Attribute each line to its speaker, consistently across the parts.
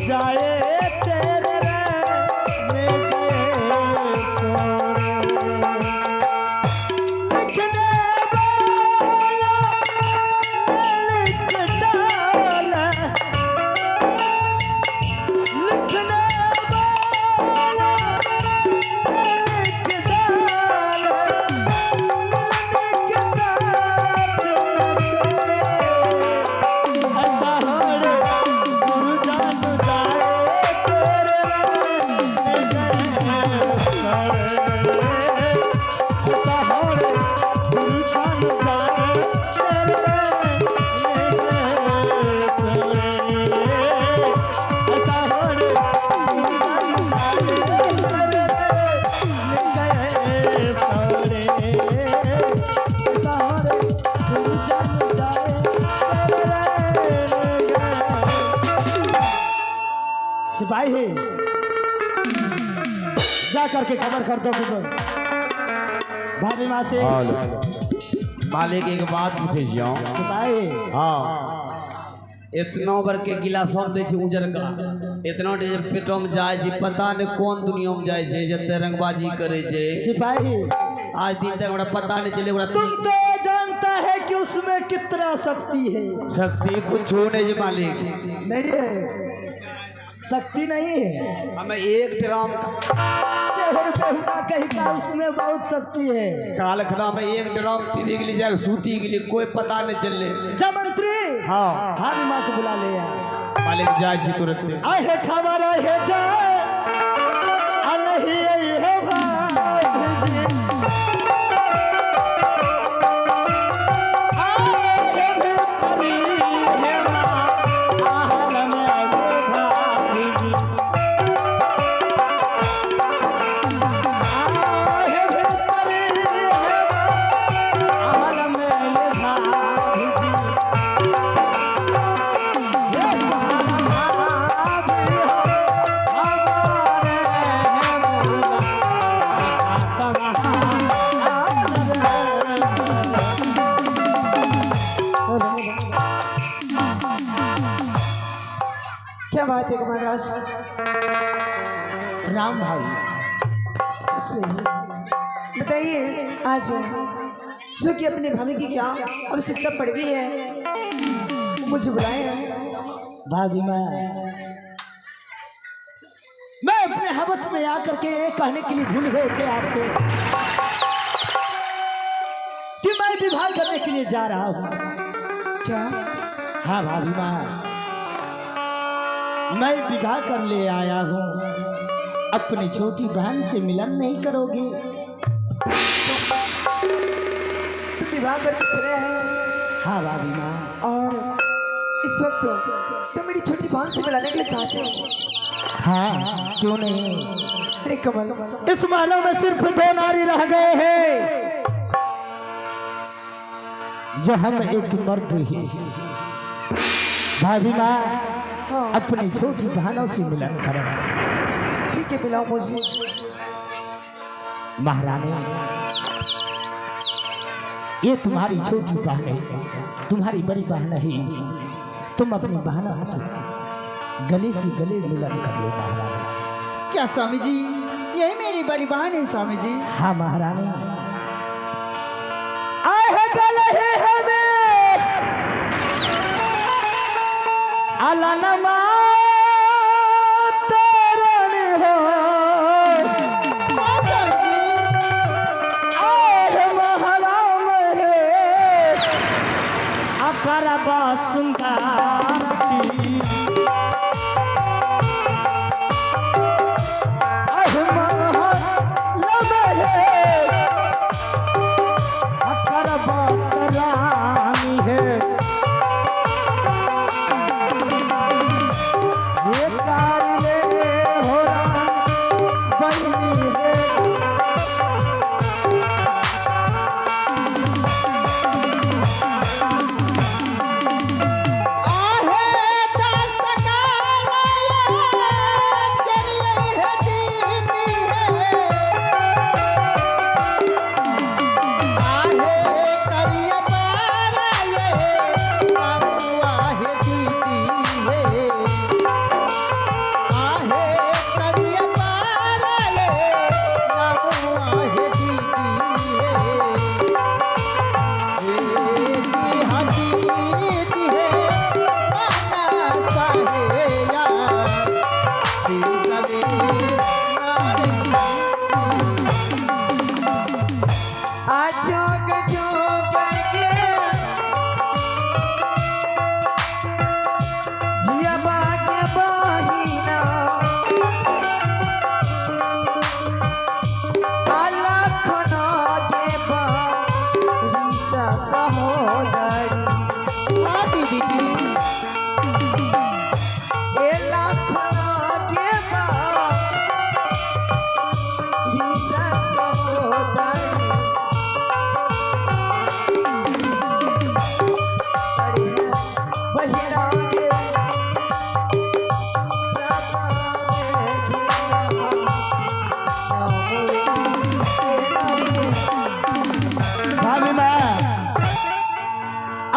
Speaker 1: जाए तेरे रहने गए सोरे। लिखने वाला लिख डाला, लिखने वाला लिख डाला, मिलने के साथ ऐसा हरे गुरु जान जाए तेरे रहने गए सोरे। ऐसा हरे गुरु जान जाए तेरे रहने गए सोरे। ऐसा हरे गुरु जान जाए तेरे रहने गए सोरे। ऐसा हरे गुरु जान जाए तेरे रहने गए। सिपाही जा करके खबर कर दो भाभी माँ से।
Speaker 2: मालिक एक बात पूछे छियौ।
Speaker 1: सिपाही
Speaker 2: हाँ, इतना बार के गिलासों में दे छी उजर का, इतना डेर पेटो में जाए छी, पता नहीं कौन दुनिया में जाए छे, जते रंगबाजी करे छे।
Speaker 1: सिपाही
Speaker 2: आज दिन तक हमरा पता नहीं चले। हमरा
Speaker 1: तुम तो जानता है कि उसमें कितना शक्ति है।
Speaker 2: शक्ति कुछ हो नहीं है मालिक।
Speaker 1: नहीं है, शक्ति नहीं है।
Speaker 2: हमें एक ड्राम
Speaker 1: बेहुदा कहीं का उसमें बहुत शक्ति है।
Speaker 2: काल खड़ा में एक ड्राम पीने के लिए जाए, सूती के लिए कोई पता नहीं चले।
Speaker 1: जा मंत्री
Speaker 2: हाँ
Speaker 1: भाभी माँ को बुला ले
Speaker 2: मालिक जाए छी तुरंत।
Speaker 1: आहे खबर है जाए नहीं है भाई जी।
Speaker 3: क्या बात है कमलराज?
Speaker 1: राम भाई
Speaker 3: बताइए, आज जो कि अपने भाभी की क्या आवश्यकता पड़ गई है, मुझे बुलाए हैं।
Speaker 1: भाभी मैं अपने हवस में आकर के ये कहने के लिए भूल गए थे आपसे कि मैं विवाह करने के लिए जा रहा हूँ।
Speaker 3: क्या?
Speaker 1: हाँ भाभी माँ, मैं विवाह कर ले आया हूँ। अपनी छोटी बहन से मिलन नहीं करोगे?
Speaker 3: तुम विवाह करके चले हैं
Speaker 1: हाँ भाभी माँ।
Speaker 3: और इस वक्त तुम मेरी छोटी बहन से मिलाने के लिए चाहते हो?
Speaker 1: हाँ क्यों नहीं।
Speaker 3: अरे कमल,
Speaker 1: इस महलों में सिर्फ दो नारी रह गए हैं जो हम एक मर्द ही। भाभी माँ,
Speaker 3: हाँ
Speaker 1: अपनी छोटी बहनों से मिलन करो।
Speaker 3: ठीक है, मिलाओ मुझे।
Speaker 1: महारानी, ये तुम्हारी छोटी बहन है, तुम्हारी बड़ी बहन है। तुम अपनी बहनों से गले से गले मिलन कर लो महारानी।
Speaker 3: क्या स्वामी जी, यही मेरी बड़ी बहन है स्वामी जी?
Speaker 1: हाँ महारानी। आए है गले हमें अलनमा तेरे हो। आए है महला में अकरबा सुंदरती। आए महला में अकरबा रानी है।
Speaker 3: आहे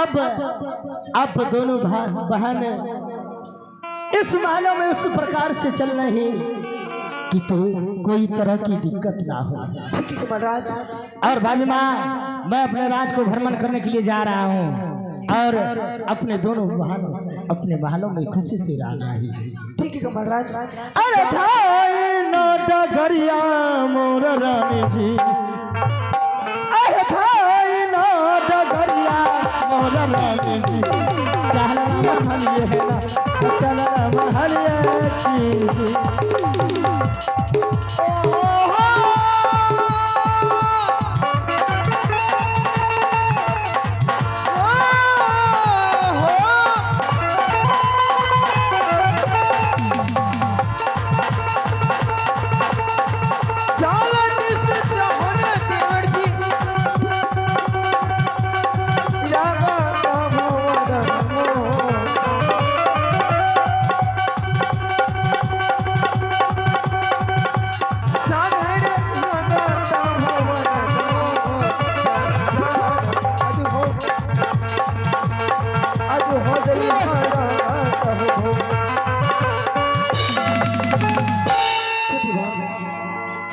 Speaker 1: अब दोनों बहन इस महलों में उस प्रकार से चल रही कि तो कोई तरह की दिक्कत ना हो।
Speaker 3: ठीक है कमलराज।
Speaker 1: और भाभी माँ, मैं अपने राज को भ्रमण करने के लिए जा रहा हूँ और अपने दोनों बहन अपने महलों में खुशी से रह रही है।
Speaker 3: ठीक है कमलराज।
Speaker 1: अरे थाई ना डगरिया मोर रानी जी, अरे थाई ना डगरिया मोर रानी जी, चल महलिया जी।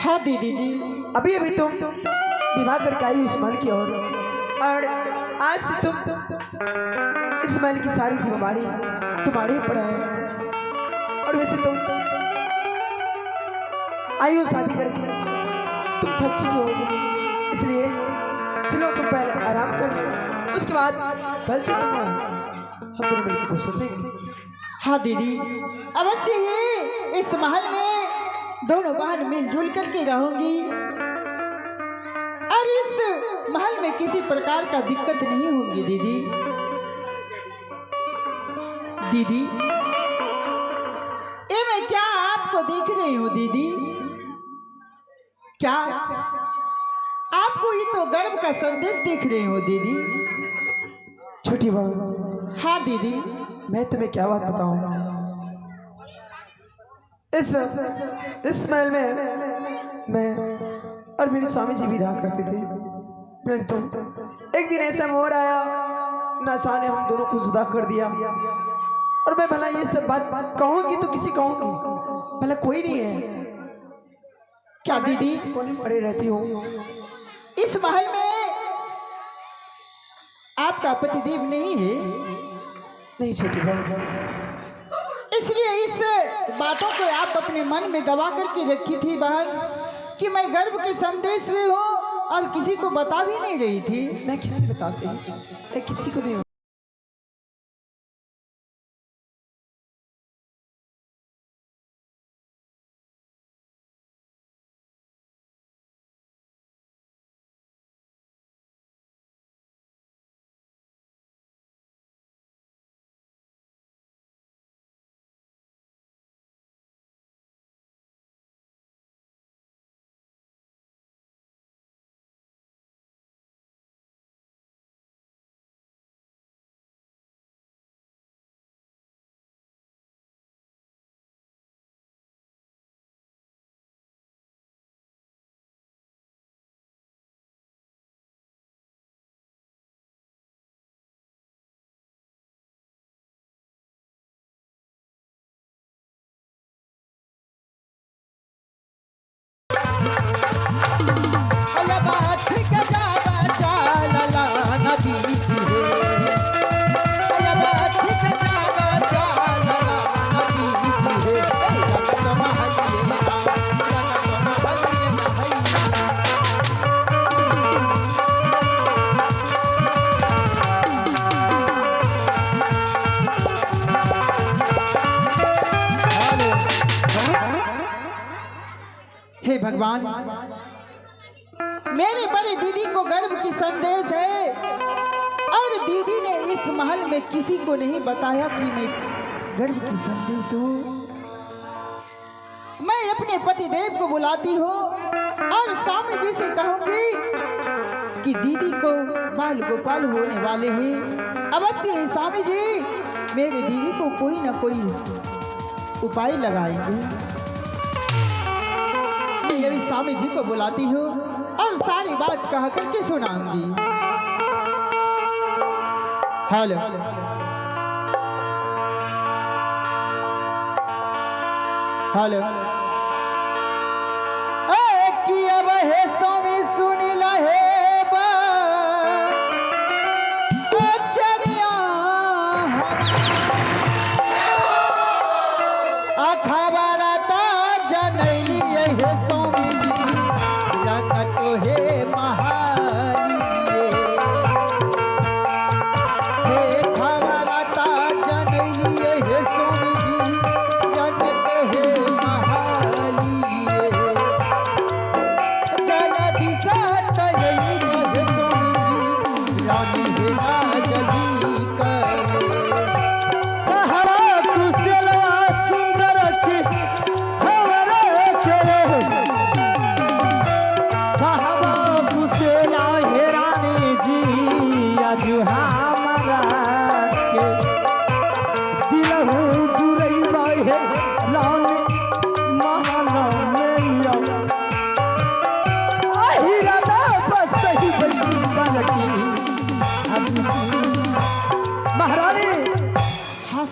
Speaker 3: हाँ दीदी जी, अभी अभी तुम विवाह करके आई इस महल की ओर, और आज से तुम इस महल की सारी जिम्मेदारी तुम्हारे ऊपर है। और वैसे तुम आई हो शादी करके, तुम थक चुकी होगी, इसलिए चलो तुम पहले आराम कर लेना, उसके बाद कल से तुम हम दोनों मिलकर कुछ सोचेंगे।
Speaker 4: हाँ दीदी, अवश्य ही इस महल में दोनों बहन मिलजुल करके रहूंगी और इस महल में किसी प्रकार का दिक्कत नहीं होगी। दीदी दीदी, ये मैं क्या आपको देख रही हूँ दीदी? क्या आपको ये तो गर्व का संदेश देख रही हूँ दीदी?
Speaker 3: छोटी बहन।
Speaker 4: हाँ दीदी।
Speaker 3: मैं तुम्हें क्या बात बताऊं, इस महल में मैं और मेरे स्वामी जी भी रहा करते थे, परंतु एक दिन ऐसा मोड़ आया, नशा ने हम दोनों को जुदा कर दिया। और मैं भला ये सब बात कहूंगी तो किसी कहूंगी, भला कोई नहीं है
Speaker 4: क्या दीदी?
Speaker 3: पड़े रहती हूँ
Speaker 4: इस महल में आपका पतिदेव नहीं है?
Speaker 3: नहीं छोटी बहन,
Speaker 4: इसलिए इस बातों को आप अपने मन में दबा करके रखी थी बहन कि मैं गर्व के संदेश में हूँ और किसी को बता भी नहीं रही थी।
Speaker 3: मैं किसी बताती, मैं किसी को नहीं।
Speaker 4: हे भगवान, मेरी बड़ी दीदी को गर्व की संदेश है और दीदी ने इस महल में किसी को नहीं बताया कि मैं गर्व की संदेश हूँ। मैं अपने पतिदेव को बुलाती हूँ और स्वामी जी से कहूँगी कि दीदी को बाल गोपाल होने वाले हैं। अवश्य स्वामी जी मेरे दीदी को कोई ना कोई उपाय लगाएंगे। मैं अभी स्वामी जी को बुलाती हूँ और सारी बात कह करके सुनाऊंगी। हेलो हेलो कि अब है स्वामी सुनी लहे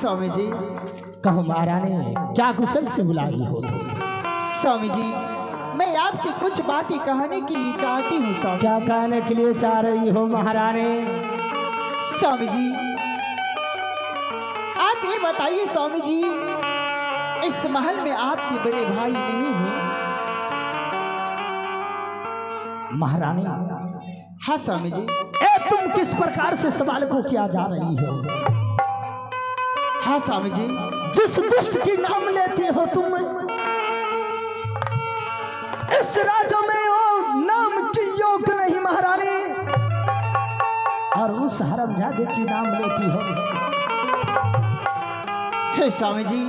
Speaker 4: स्वामी जी।
Speaker 1: कहो महारानी, क्या कुशल से बुलाई हो तुम?
Speaker 4: स्वामी जी, मैं आपसे कुछ बातें कहने के लिए चाहती हूँ। स्वामी,
Speaker 1: क्या कहने के लिए चाह रही हो महारानी?
Speaker 4: स्वामी जी, आप ये बताइए स्वामी जी, इस महल में आपके बड़े भाई नहीं हैं?
Speaker 1: महारानी,
Speaker 4: हाँ स्वामी जी।
Speaker 1: तुम किस प्रकार से सवाल को किया जा रही हो?
Speaker 4: हाँ स्वामी जी।
Speaker 1: जिस दुष्ट की नाम लेती हो तुम, इस राज्य में वो नाम की योग नहीं महारानी, और उस हरामजादे की नाम लेती हो।
Speaker 4: हे स्वामी जी,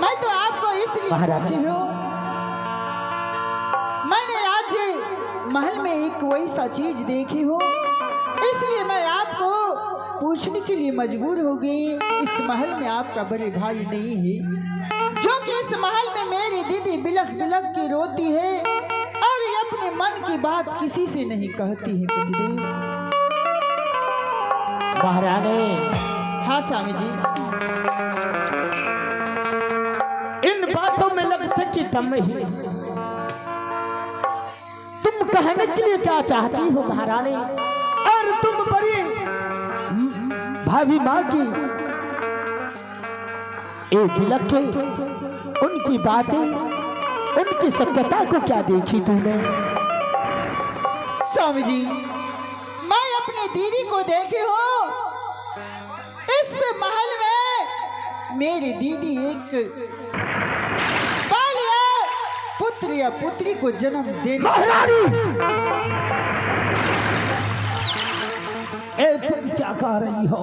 Speaker 4: मैं तो आपको इसलिए पूछी हूँ, मैंने आज महल में एक वैसा चीज देखी हो, इसलिए मैं आपको पूछने के लिए मजबूर हो गई। इस महल में आपका बड़े भाई नहीं है, जो कि इस महल में मेरी दीदी बिलख बिलख के रोती है और ये अपने मन की बात किसी से नहीं कहती है। पतिदेव।
Speaker 1: महारानी,
Speaker 4: हाँ स्वामी जी।
Speaker 1: इन बातों में लगता कि तुम ही, तुम कहने के लिए क्या चाहती हो महारानी? और तुम बड़ी भाभी माँ की एक लखे उनकी बातें, उनकी सभ्यता को क्या देखी तुमने?
Speaker 4: स्वामी जी, मैं अपनी दीदी को देखी हूँ। इस महल में मेरी दीदी एक बालिया पुत्र या पुत्री को जन्म दे।
Speaker 1: महारानी, तुम क्या कह रही हो?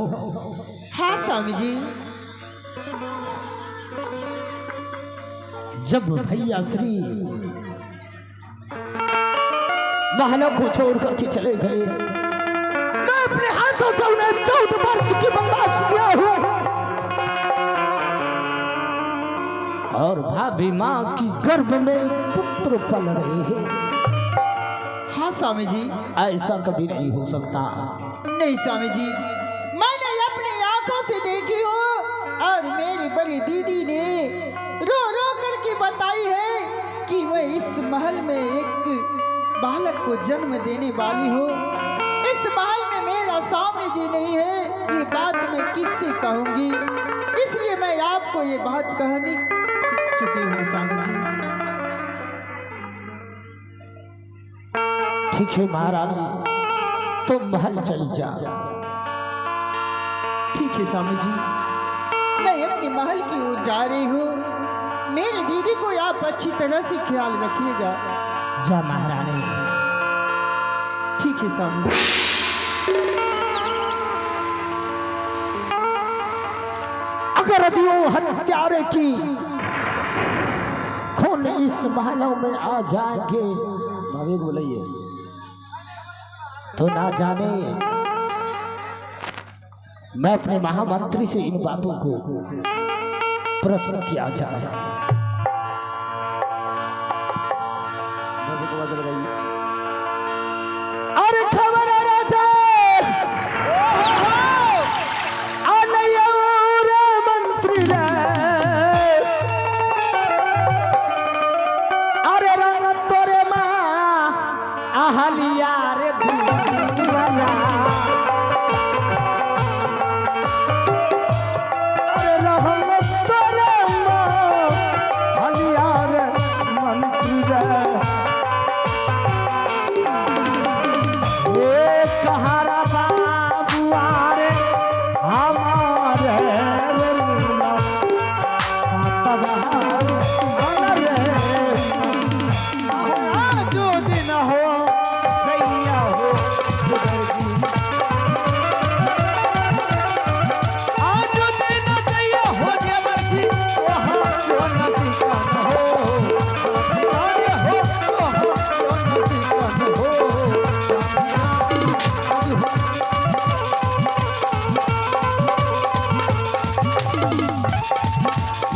Speaker 4: हाँ स्वामी जी।
Speaker 1: जब भैया श्री महलों को छोड़ करके चले गए, मैं अपने हाथों से उन्हें 14 वर्ष की वनवास दिया हूँ, और भाभी माँ की गर्भ में पुत्र पल रहे हैं।
Speaker 4: हाँ स्वामी जी।
Speaker 1: ऐसा कभी नहीं हो सकता।
Speaker 4: नहीं स्वामी जी, मैंने अपनी आंखों से देखी हो, और मेरी बड़ी दीदी ने रो रो करके बताई है कि मैं इस महल में एक बालक को जन्म देने वाली हूँ। इस महल में मेरा स्वामी जी नहीं है, ये बात मैं किससे कहूँगी? इसलिए मैं आपको ये बात कहने चुकी हूँ स्वामी जी।
Speaker 1: ठीक है महारानी, तुम महल चल जा।
Speaker 4: ठीक है स्वामी जी, मैं अपने महल की ओर जा रही हूँ। मेरी दीदी को आप अच्छी तरह से ख्याल रखिएगा।
Speaker 1: जा महारानी।
Speaker 4: ठीक है स्वामी।
Speaker 1: अगर यदियों हत्यारे की खून इस महलों में आ जाएंगे, बोलिए, तो ना जाने मैं अपने महामंत्री से इन बातों को प्रश्न किया जाए। अरे खबर है राजा,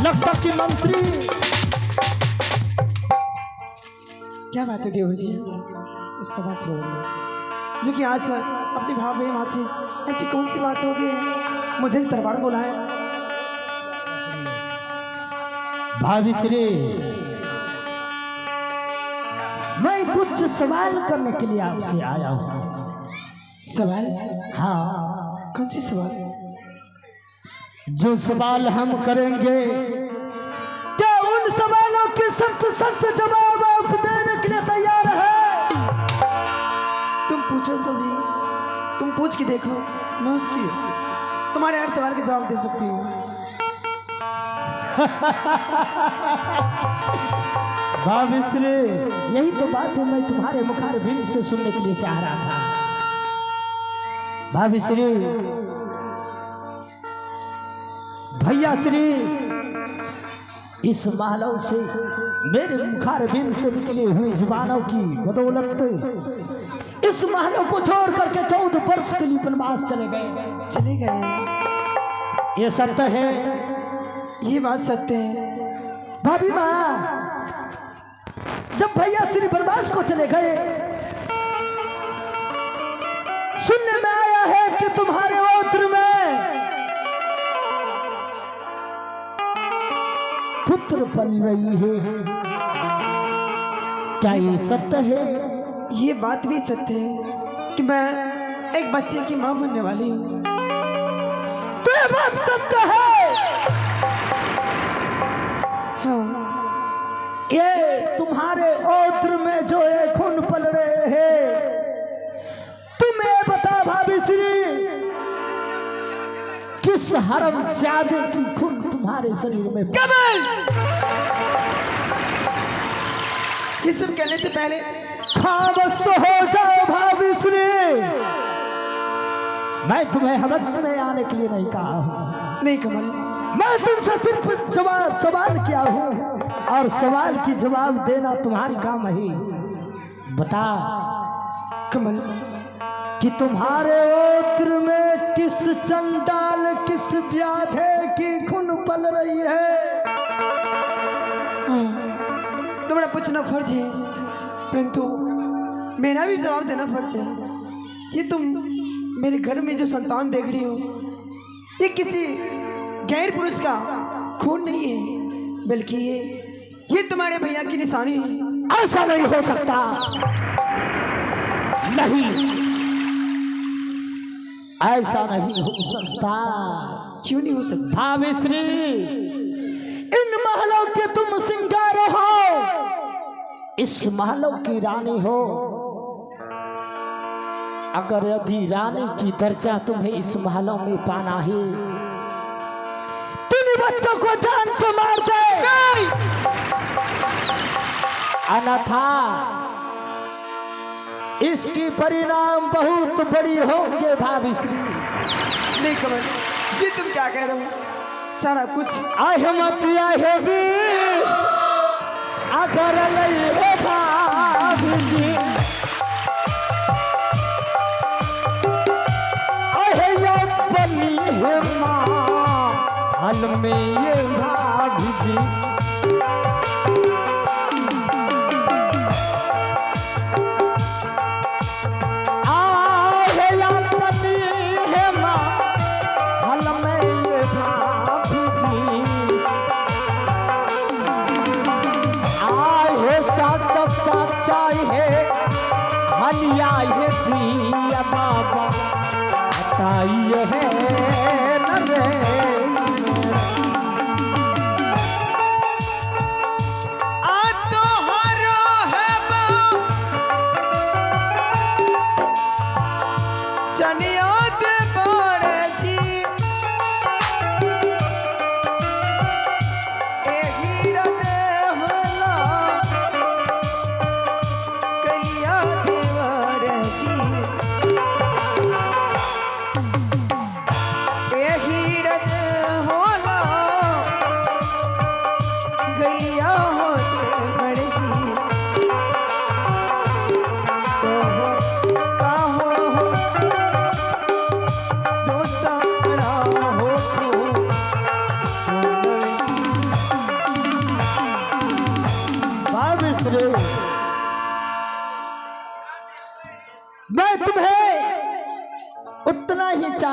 Speaker 1: लगता कि मंत्री।
Speaker 3: क्या बात है देवर जी, इसका वास्तव बोलिए जो कि आज अपने भाव में वहाँ से ऐसी कौन सी बात हो गई है, मुझे इस दरबार बोला है।
Speaker 1: भाभी श्री, मैं कुछ सवाल करने के लिए आपसे आया हूँ।
Speaker 3: सवाल?
Speaker 1: हाँ,
Speaker 3: कौन सी सवाल?
Speaker 1: जो सवाल हम करेंगे, क्या उन सवालों के सख्त सख्त जवाब आप देने के लिए तैयार है?
Speaker 3: तुम पूछो तो जी, तुम पूछ के देखो, मैं उसकी तुम्हारे हर सवाल के जवाब दे सकती हूँ।
Speaker 1: भाभी श्री, यही तो बात है मैं तुम्हारे मुखारबिंद से सुनने के लिए चाह रहा था। भाभी श्री, भैया श्री, इस मालव से मेरे मुखारबिंद से निकली हुई जुबानों की बदौलत इस मालव को छोड़ करके 14 वर्ष के लिए वनवास चले गए। ये सत्य है,
Speaker 3: ये बात सत्य है।
Speaker 1: भाभी माँ, जब भैया श्री वनवास को चले गए, सुनने में आया है कि तुम्हारे औत्र में पुत्र पल रही है। क्या ये सत्य है?
Speaker 3: ये बात भी सत्य है कि मैं एक बच्चे की मां बनने वाली हूँ।
Speaker 1: तो ये बात सत्य है?
Speaker 3: हाँ।
Speaker 1: ये तुम्हारे औत्र में जो ये खून पल रहे हैं, तुम्हें बता भाभी श्री, किस हरामजादे की खून तुम्हारे शरीर में?
Speaker 3: कमल, ये सब कहने से पहले
Speaker 1: खामोश हो जाओ भाभी श्री। मैं तुम्हें हवस में आने के लिए नहीं कहा हूँ।
Speaker 3: नहीं कमल,
Speaker 1: मैं तुमसे सिर्फ सवाल किया हूँ और सवाल की जवाब देना तुम्हारी काम है। बता
Speaker 3: कमल,
Speaker 1: कि तुम्हारे औत्र में किस चंडाल, किस व्याधे की खून पल रही है?
Speaker 3: तुम्हारा पूछना फर्ज है, परंतु मेरा भी जवाब देना फर्ज है। ये तुम मेरे घर में जो संतान देख रही हो, ये किसी गैर पुरुष का खून नहीं है, बल्कि ये तुम्हारे भैया की निशानी है।
Speaker 1: ऐसा नहीं हो सकता। नहीं, ऐसा नहीं हो सकता।
Speaker 3: क्यों नहीं हो सकता?
Speaker 1: भाभी श्री, इन महलों के तुम सिंगार हो, इस महलों की रानी हो। अगर यदि रानी की दर्जा तुम्हें इस महलों में पाना है, तीन बच्चों को जान से मार दे। अन्यथा इसकी परिणाम बहुत बड़ी होंगे भाभी श्री।
Speaker 3: नहीं कमल जी, तुम क्या कह रहे हो? सारा कुछ
Speaker 1: अहमतिया है भी अगर ले भाभी जी, अहे बनी है माँ हल में ये भाभी जी।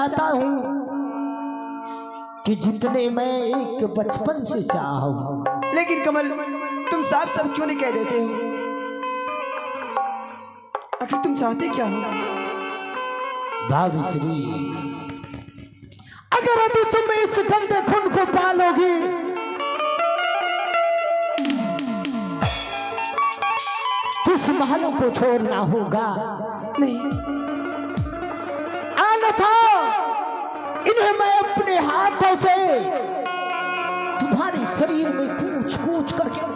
Speaker 1: चाहता हूँ कि जितने मैं एक बचपन से चाहूँ।
Speaker 3: लेकिन कमल तुम साफ साफ क्यों नहीं कह देते हो? आखिर तुम चाहते क्या हो?
Speaker 1: भाग्यश्री, अगर अभी तुम इस गंदे खून को पालोगी तो इस महलों को छोड़ना होगा।
Speaker 3: नहीं,
Speaker 1: अन्यथा इन्हें मैं अपने हाथों से तुम्हारे शरीर में कूच कूच करके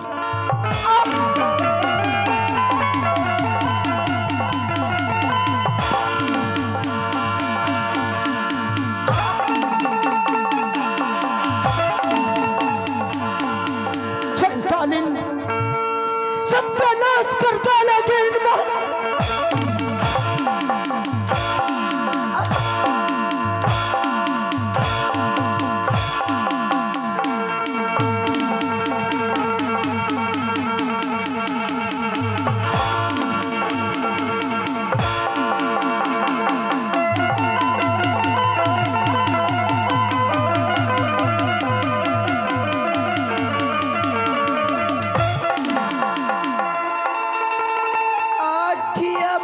Speaker 1: सत्यानाश कर डालेंगे इन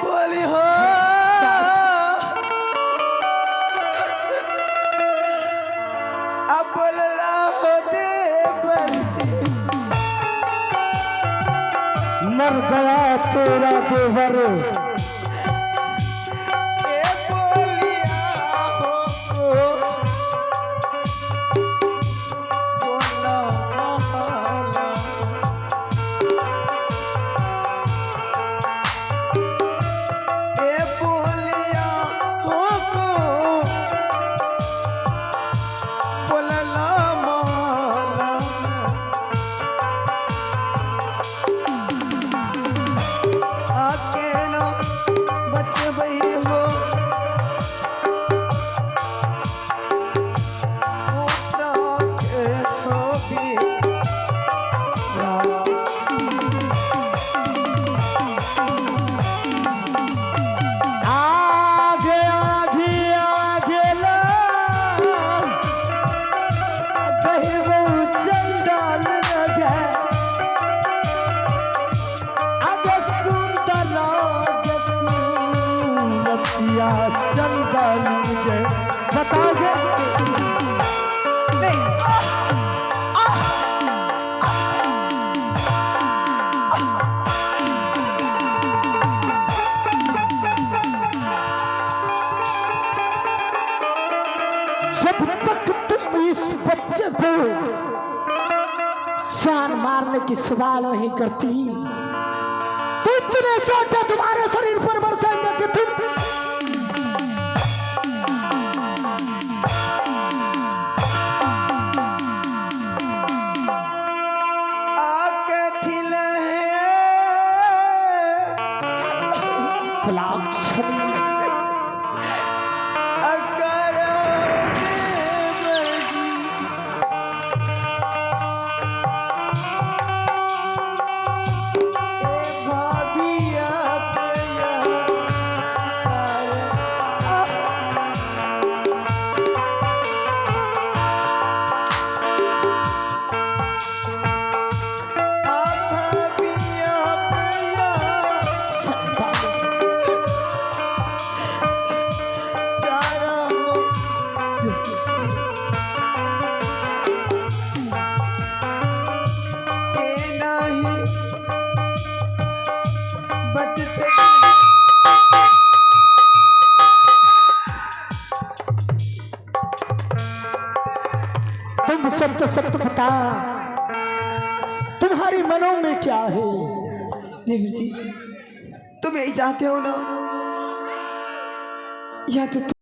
Speaker 3: बोली हो अब बोलना होते
Speaker 1: मर गया तेरा देवर। जब तक तुम इस बच्चे को जान मारने की सवाल नहीं करती तो इतने सोचे तुम्हारे शरीर पर बरसेंगे कि तुम तुम सत्य सत्य बता तुम्हारी मनों में क्या है?
Speaker 3: देवर जी तुम यही चाहते हो ना, या तो